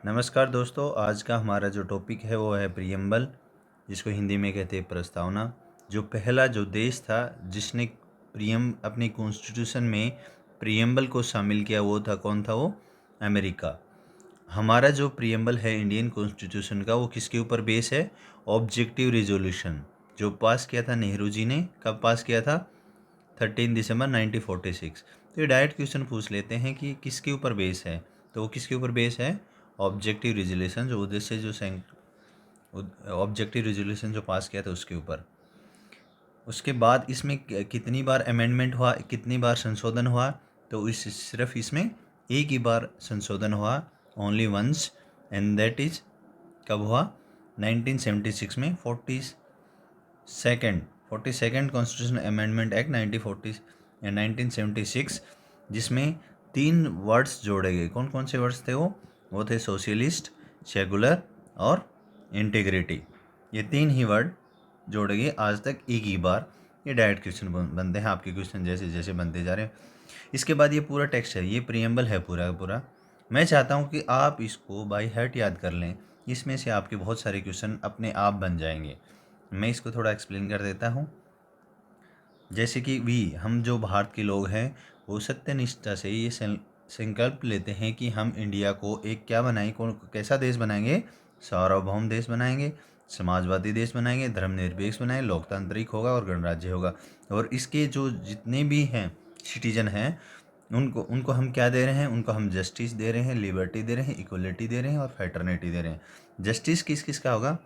नमस्कार दोस्तों, आज का हमारा जो टॉपिक है वो है प्रियम्बल, जिसको हिंदी में कहते हैं प्रस्तावना। जो पहला जो देश था जिसने अपनी कॉन्स्टिट्यूशन में प्रियम्बल को शामिल किया वो था, कौन था वो? अमेरिका। हमारा जो प्रियम्बल है इंडियन कॉन्स्टिट्यूशन का, वो किसके ऊपर बेस है? ऑब्जेक्टिव रिजोल्यूशन, जो पास किया था नेहरू जी ने। कब पास किया था? 13 दिसंबर 1946। तो ये डायरेक्ट क्वेश्चन पूछ लेते हैं कि किसके ऊपर बेस है, तो वो किसके ऊपर बेस है? ऑब्जेक्टिव रिजोल्यूशन, जो उद्देश्य जो ऑब्जेक्टिव रिजोल्यूशन जो पास किया था उसके ऊपर। उसके बाद इसमें कितनी बार अमेंडमेंट हुआ, कितनी बार संशोधन हुआ? तो सिर्फ इसमें एक ही बार संशोधन हुआ, only once, and that is कब हुआ? 1976 में, 42nd कॉन्स्टिट्यूशन अमेंडमेंट एक्ट 1976, जिसमें 3 वर्ड्स जोड़े गए। कौन कौन से वर्ड्स थे वो थे सोशलिस्ट, सेकुलर और इंटीग्रिटी। ये 3 ही वर्ड जोड़े गए आज तक एक ही बार। ये डायरेक्ट क्वेश्चन बनते हैं, आपके क्वेश्चन जैसे जैसे बनते जा रहे हैं। इसके बाद ये पूरा टेक्स्ट है, ये प्रियम्बल है पूरा का पूरा। मैं चाहता हूँ कि आप इसको बाय हार्ट याद कर लें, इसमें से आपके बहुत सारे क्वेश्चन अपने आप बन जाएंगे। मैं इसको थोड़ा एक्सप्लेन कर देता हूँ। जैसे कि हम जो भारत के लोग हैं, वो सत्यनिष्ठा से ये संकल्प लेते हैं कि हम इंडिया को एक क्या बनाएं, कैसा देश बनाएंगे? सार्वभौम देश बनाएंगे, समाजवादी देश बनाएंगे, धर्मनिरपेक्ष बनाएंगे, लोकतांत्रिक होगा और गणराज्य होगा। और इसके जो जितने भी हैं सिटीजन हैं, उनको उनको हम क्या दे रहे हैं? उनको हम जस्टिस दे रहे हैं, लिबर्टी दे रहे हैं, इक्वलिटी दे रहे हैं और फ्रेटर्निटी दे रहे हैं। जस्टिस किस किस का होगा?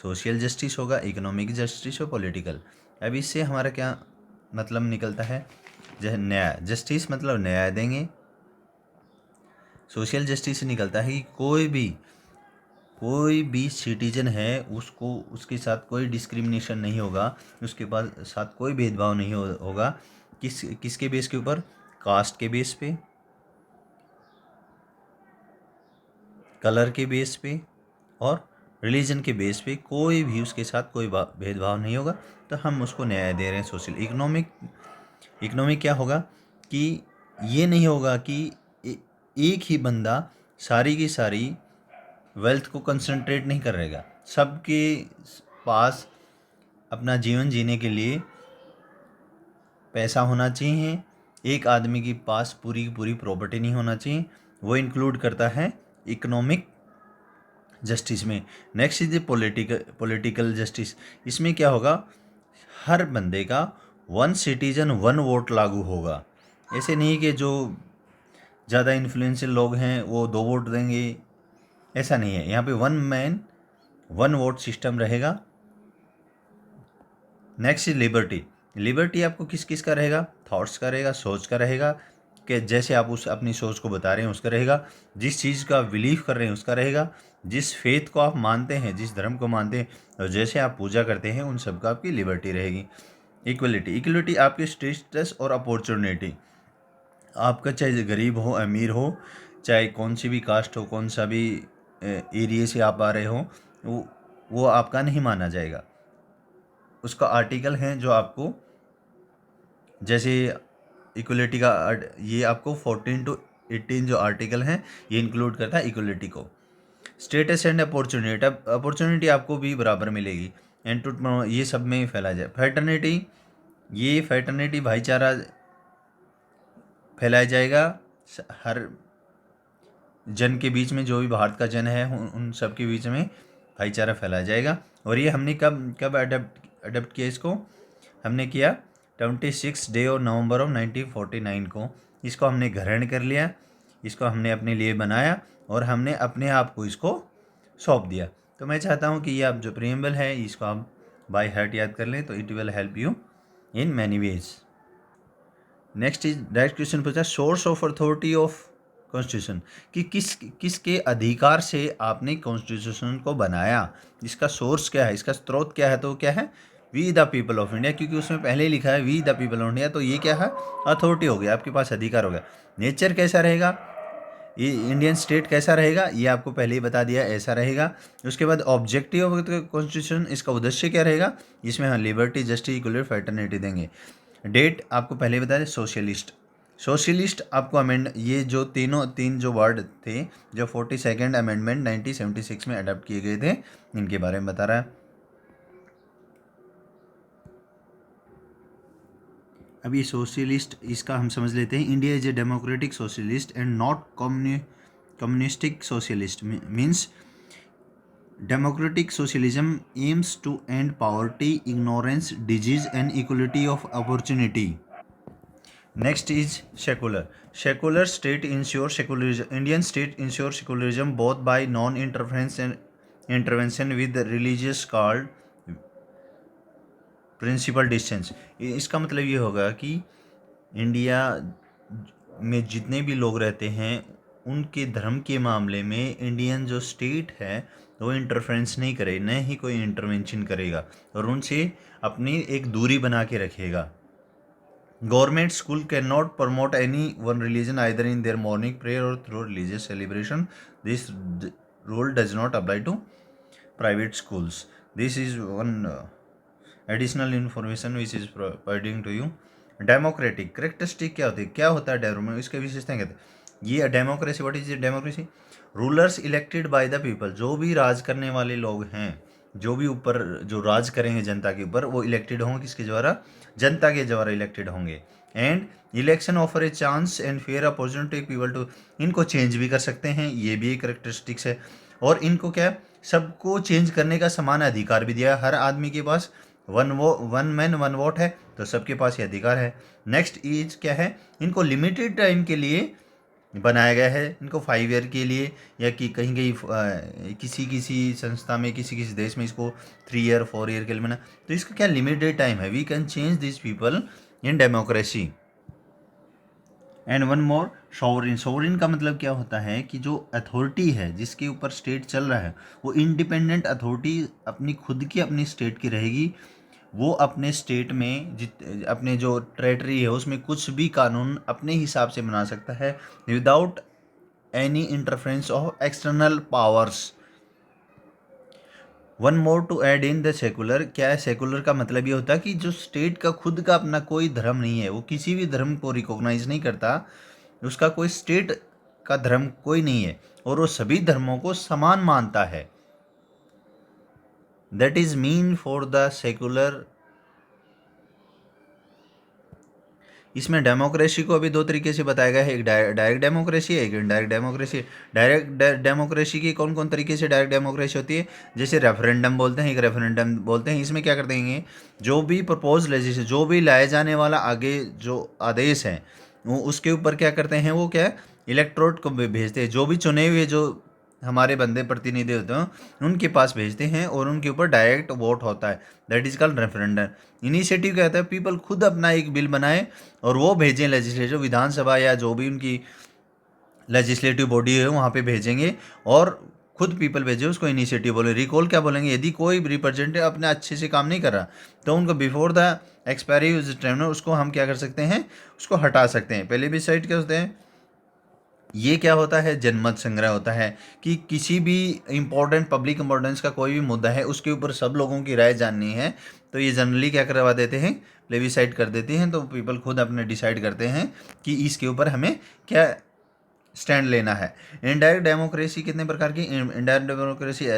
सोशल जस्टिस होगा, इकोनॉमिक जस्टिस और पॉलिटिकल। अब इससे हमारा क्या मतलब निकलता है? न्याय, जस्टिस मतलब न्याय देंगे। सोशल जस्टिस से निकलता है कि कोई भी सिटीजन है, उसको उसके साथ कोई डिस्क्रिमिनेशन नहीं होगा, उसके पास साथ कोई भेदभाव नहीं होगा। किसके बेस के ऊपर? कास्ट के बेस पे, कलर के बेस पे और रिलीजन के बेस पे कोई भी उसके साथ कोई भेदभाव नहीं होगा। तो हम उसको न्याय दे रहे हैं। सोशल इकोनॉमिक क्या होगा कि ये नहीं होगा कि एक ही बंदा सारी की सारी वेल्थ को कंसंट्रेट नहीं कर रहेगा। सबके पास अपना जीवन जीने के लिए पैसा होना चाहिए। एक आदमी के पास पूरी की पूरी प्रॉपर्टी नहीं होना चाहिए। वो इंक्लूड करता है इकोनॉमिक जस्टिस में। Next is political justice. इसमें क्या होगा? हर बंदे का 1 सिटीजन 1 वोट लागू होगा। ऐसे नहीं कि जो ज़्यादा इन्फ्लुएंशियल लोग हैं वो 2 वोट देंगे, ऐसा नहीं है। यहाँ पे 1 मैन 1 वोट सिस्टम रहेगा। नेक्स्ट इज लिबर्टी आपको किस किस का रहेगा? थॉट्स का रहेगा, सोच का रहेगा, कि जैसे आप उस अपनी सोच को बता रहे हैं उसका रहेगा। जिस चीज़ का बिलीव कर रहे हैं उसका रहेगा। जिस फेथ को आप मानते हैं, जिस धर्म को मानते हैं और जैसे आप पूजा करते हैं, उन सब का आपकी लिबर्टी रहेगी। इक्वलिटी आपके स्टेटस और अपॉर्चुनिटी। आपका चाहे गरीब हो, अमीर हो, चाहे कौन सी भी कास्ट हो, कौन सा भी एरिया से आप आ रहे हो, वो आपका नहीं माना जाएगा। उसका आर्टिकल है जो आपको, जैसे इक्वलिटी का ये आपको 14 to 18 जो आर्टिकल हैं, ये इंक्लूड करता है इक्वलिटी को। स्टेटस एंड अपॉर्चुनिटी आपको भी बराबर मिलेगी। एंड टू ये सब में फैला जाए। फ्रेटर्निटी भाईचारा फैलाया जाएगा हर जन के बीच में। जो भी भारत का जन है उन सब के बीच में भाईचारा फैलाया जाएगा। और ये हमने कब कब अडेप्ट किया इसको? हमने किया 26 डे और नवंबर ऑफ 1949 को। इसको हमने ग्रहण कर लिया, इसको हमने अपने लिए बनाया और हमने अपने आप को इसको सौंप दिया। तो मैं चाहता हूँ कि ये आप जो प्रियम्बल है इसको आप बाय हार्ट याद कर लें, तो it will help you in many ways. Next is direct question पूछा, source of authority of constitution, कि किसके अधिकार से आपने कॉन्स्टिट्यूशन को बनाया, इसका सोर्स क्या है, इसका स्रोत क्या है? तो क्या है? We the people of India, क्योंकि उसमें पहले ही लिखा है we the people of India. तो ये क्या है? अथॉरिटी हो गया, आपके पास अधिकार हो गया। नेचर कैसा रहेगा, ये इंडियन स्टेट कैसा रहेगा, ये आपको पहले ही बता दिया, ऐसा रहेगा। उसके बाद ऑब्जेक्टिव ऑफ कॉन्स्टिट्यूशन, इसका उद्देश्य क्या रहेगा? इसमें हम लिबर्टी, जस्टिस, इक्वलिटी, फ्रेटर्निटी देंगे। डेट आपको पहले बता दें, सोशलिस्ट आपको अमेंड, ये जो तीन जो वर्ड थे जो 42nd अमेंडमेंट 1976 में अडॉप्ट किए गए थे, इनके बारे में बता रहा है। अब ये सोशलिस्ट, इसका हम समझ लेते हैं। India is a democratic socialist and not communistic socialist. Means democratic socialism aims to end poverty, ignorance, disease and equality of opportunity. Next is secular. Secular state ensures secularism. Indian state ensures secularism both by non-interference and intervention with religious called principle distance. इसका मतलब ये होगा कि India में जितने भी लोग रहते हैं उनके धर्म के मामले में इंडियन जो स्टेट है वो इंटरफेरेंस नहीं करे, न ही कोई इंटरवेंशन करेगा और उनसे अपनी एक दूरी बना के रखेगा। Government school can not promote any one religion either in there morning prayer और through religious celebration. This rule does not apply to private schools. This is one additional information which is providing to you. Democratic characteristic क्या होती है, क्या होता है democracy, इसके विशेषताएं कहते हैं। ये democracy, what is democracy? Rulers elected by the people, जो भी राज करने वाले लोग हैं, जो भी ऊपर जो राज करेंगे जनता के ऊपर, वो इलेक्टेड होंगे किसके द्वारा? जनता के द्वारा इलेक्टेड होंगे। And election offer a chance and fair opportunity people to, इनको चेंज भी कर सकते हैं, ये भी एक करेक्टरिस्टिक्स है। और इनको क्या, सबको चेंज करने का समान अधिकार भी दिया है। हर आदमी के पास वन मैन वन वोट है, तो सबके पास ये अधिकार है। नेक्स्ट इज क्या है, इनको लिमिटेड टाइम के लिए बनाया गया है, इनको 5 ईयर के लिए, या कि कहीं कहीं किसी किसी संस्था में, किसी किसी देश में इसको 3 ईयर 4 ईयर के लिए बना। तो इसका क्या लिमिटेड टाइम है। We can change this people in democracy. And one more, sovereign. Sovereign का मतलब क्या होता है कि जो अथॉरिटी है जिसके ऊपर स्टेट चल रहा है, वो इंडिपेंडेंट अथॉरिटी अपनी खुद की अपनी स्टेट की रहेगी। वो अपने स्टेट में अपने जो टेरेटरी है उसमें कुछ भी कानून अपने हिसाब से बना सकता है without any interference of external powers. One more to add in the secular. क्या है सेकुलर का मतलब ये होता है कि जो स्टेट का खुद का अपना कोई धर्म नहीं है, वो किसी भी धर्म को रिकॉग्नाइज नहीं करता, उसका कोई स्टेट का धर्म कोई नहीं है और वो सभी धर्मों को समान मानता है। That is mean for the secular. इसमें डेमोक्रेसी को अभी 2 तरीके से बताया गया है, एक डायरेक्ट डेमोक्रेसी है, एक इनडायरेक्ट डेमोक्रेसी। डायरेक्ट डेमोक्रेसी की कौन कौन तरीके से डायरेक्ट डेमोक्रेसी होती है? जैसे रेफरेंडम बोलते हैं, एक रेफरेंडम बोलते हैं। इसमें क्या कर देंगे, जो भी प्रपोज लेजिस्लेशन, जो भी लाए जाने वाला आगे जो आदेश है, वो उसके ऊपर क्या करते हैं, वो क्या इलेक्ट्रोड को भेजते हैं, जो भी चुने हुए जो हमारे बंदे प्रतिनिधि होते हैं उनके पास भेजते हैं और उनके ऊपर डायरेक्ट वोट होता है। That is called referendum. Initiative क्या होता है, पीपल खुद अपना एक बिल बनाए और वो भेजें लेजिस्लेटिव विधानसभा या जो भी उनकी लेजिस्लेटिव बॉडी है वहाँ पे भेजेंगे और खुद पीपल भेजे, उसको इनिशिएटिव बोले। रिकॉल क्या बोलेंगे, यदि कोई रिप्रेजेंटेटिव अपने अच्छे से काम नहीं कर रहा तो उनको बिफोर द एक्सपायरी टाइम उसको हम क्या कर सकते हैं, उसको हटा सकते हैं। पहले भी साइड क्या होते हैं, ये क्या होता है, जनमत संग्रह होता है कि किसी भी इम्पोर्टेंट पब्लिक इम्पोर्टेंस का कोई भी मुद्दा है उसके ऊपर सब लोगों की राय जाननी है, तो ये जनरली क्या करवा देते हैं, प्लेबिसाइड कर देते हैं। तो पीपल खुद अपने डिसाइड करते हैं कि इसके ऊपर हमें क्या स्टैंड लेना है। इनडायरेक्ट डेमोक्रेसी कितने प्रकार की, इनडायरेक्ट डेमोक्रेसी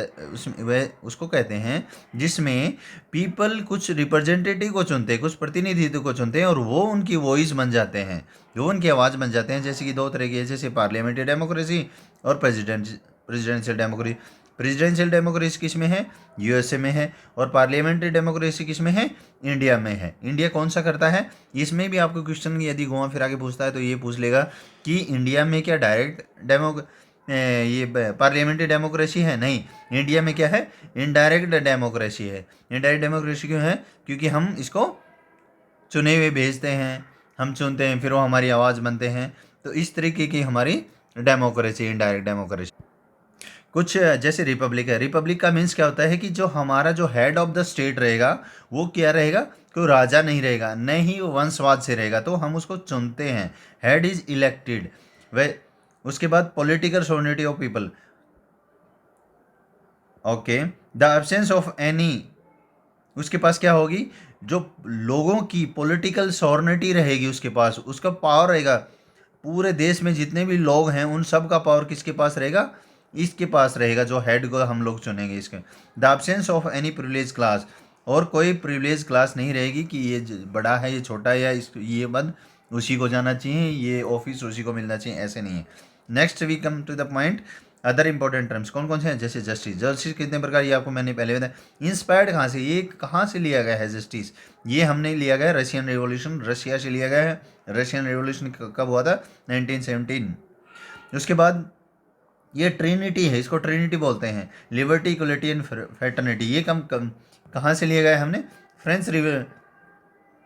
वह उसको कहते हैं जिसमें पीपल कुछ रिप्रेजेंटेटिव को चुनते हैं, कुछ प्रतिनिधित्व को चुनते हैं और वो उनकी वॉइस बन जाते हैं, वो उनकी आवाज़ बन जाते हैं। जैसे कि 2 तरह की है, जैसे पार्लियामेंट्री डेमोक्रेसी और प्रेसिडेंशियल डेमोक्रेसी। प्रेसिडेंशियल डेमोक्रेसी किस में है, यूएसए में है, और पार्लियामेंट्री डेमोक्रेसी किस में है, इंडिया में है। इंडिया कौन सा करता है, इसमें भी आपको क्वेश्चन यदि घुमा फिरा के पूछता है तो ये पूछ लेगा कि इंडिया में क्या डायरेक्ट ये पार्लियामेंट्री डेमोक्रेसी है? नहीं, इंडिया में क्या है, इनडायरेक्ट डेमोक्रेसी है। इनडायरेक्ट डेमोक्रेसी क्यों है, क्योंकि हम इसको चुने हुए भेजते हैं, हम चुनते हैं, फिर वो हमारी आवाज़ बनते हैं। तो इस तरीके की हमारी डेमोक्रेसी, इनडायरेक्ट डेमोक्रेसी। कुछ जैसे रिपब्लिक है, रिपब्लिक का मीन्स क्या होता है कि जो हमारा जो हेड ऑफ द स्टेट रहेगा वो क्या रहेगा, कोई राजा नहीं रहेगा, न ही वो वंशवाद से रहेगा, तो हम उसको चुनते हैं। Head is elected. वह उसके बाद political sovereignty of people. Okay, the absence of any उसके पास क्या होगी, जो लोगों की पॉलिटिकल सॉवरेनिटी रहेगी उसके पास, उसका पावर रहेगा, पूरे देश में जितने भी लोग हैं उन सब का पावर किसके पास रहेगा, इसके पास रहेगा, जो हेड को हम लोग चुनेंगे इसके। The absence of any privilege class, और कोई प्रिविलेज क्लास नहीं रहेगी कि ये बड़ा है ये छोटा है, या इस ये पद उसी को जाना चाहिए, ये ऑफिस उसी को मिलना चाहिए, ऐसे नहीं है। Next we come to the point, other important terms कौन कौन से हैं, जैसे जस्टिस। जस्टिस कितने प्रकार, ये आपको मैंने पहले बताया। इंस्पायर्ड कहाँ से, ये कहाँ से लिया गया है जस्टिस, ये हमने लिया गया है रशियन रिवॉल्यूशन, रशिया से लिया गया है। रशियन रिवॉल्यूशन कब हुआ था, 1917। उसके बाद ये ट्रिनिटी है, इसको ट्रिनिटी बोलते हैं, लिबर्टी इक्वलिटी एंड फ्रेटर्निटी। ये कम कहाँ से लिया गया है हमने, फ्रेंच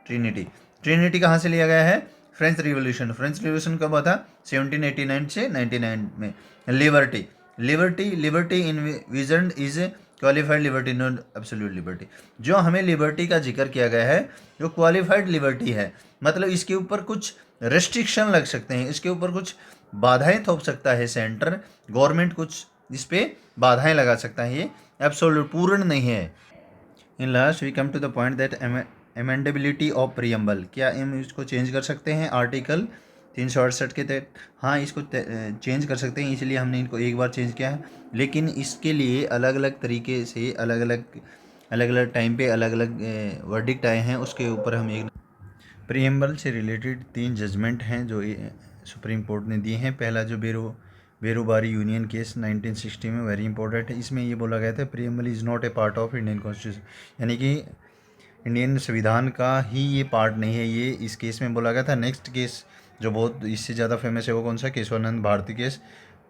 ट्रिनिटी। ट्रिनिटी कहाँ से लिया गया है, फ्रेंच रिवॉल्यूशन। फ्रेंच रिवॉल्यूशन कब हुआ था, 1789 से 99 में। Liberty, liberty in vision is qualified liberty, not absolute liberty. जो हमें लिबर्टी का जिक्र किया गया है, जो क्वालिफाइड लिबर्टी है, मतलब इसके ऊपर कुछ रेस्ट्रिक्शन लग सकते हैं, इसके ऊपर कुछ बाधाएं थोप सकता है सेंटर गवर्नमेंट, कुछ इस पर बाधाएं लगा सकता है, ये एब्सोल्यूट पूर्ण नहीं है। In last we come to the point that amendability of preamble, क्या हम इसको चेंज कर सकते हैं आर्टिकल 368 के तहत। हाँ, इसको चेंज कर सकते हैं, इसलिए हमने इनको एक बार चेंज किया है, लेकिन इसके लिए अलग अलग तरीके से अलग अलग टाइम पे अलग अलग वर्डिक्ट आए हैं, उसके ऊपर हम एक प्रियम्बल से रिलेटेड 3 जजमेंट हैं जो सुप्रीम कोर्ट ने दिए हैं। पहला जो बेरोबारी यूनियन केस 1960 में, वेरी इंपॉर्टेंट है। इसमें ये बोला गया था preamble is not a part of Indian constitution, यानी कि इंडियन संविधान का ही ये पार्ट नहीं है, ये इस केस में बोला गया था। नेक्स्ट केस जो बहुत इससे ज़्यादा फेमस है वो कौन सा, केशवानंद भारती केस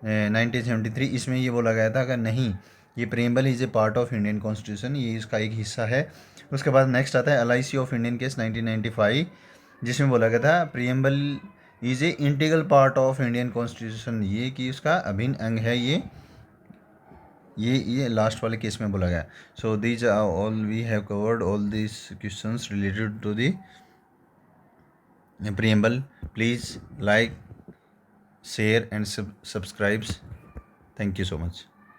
1973। इसमें ये बोला गया था कि नहीं, ये preamble is a part of Indian constitution, ये इसका एक हिस्सा है। उसके बाद नेक्स्ट आता है LIC ऑफ इंडियन केस 1995, जिसमें बोला गया था preamble is a integral part of Indian constitution, ये कि उसका अभिन्न अंग है, ये लास्ट वाले केस में बोला गया। So these all we have covered all this questions related to the preamble. Please like, share and subscribe. Thank you so much.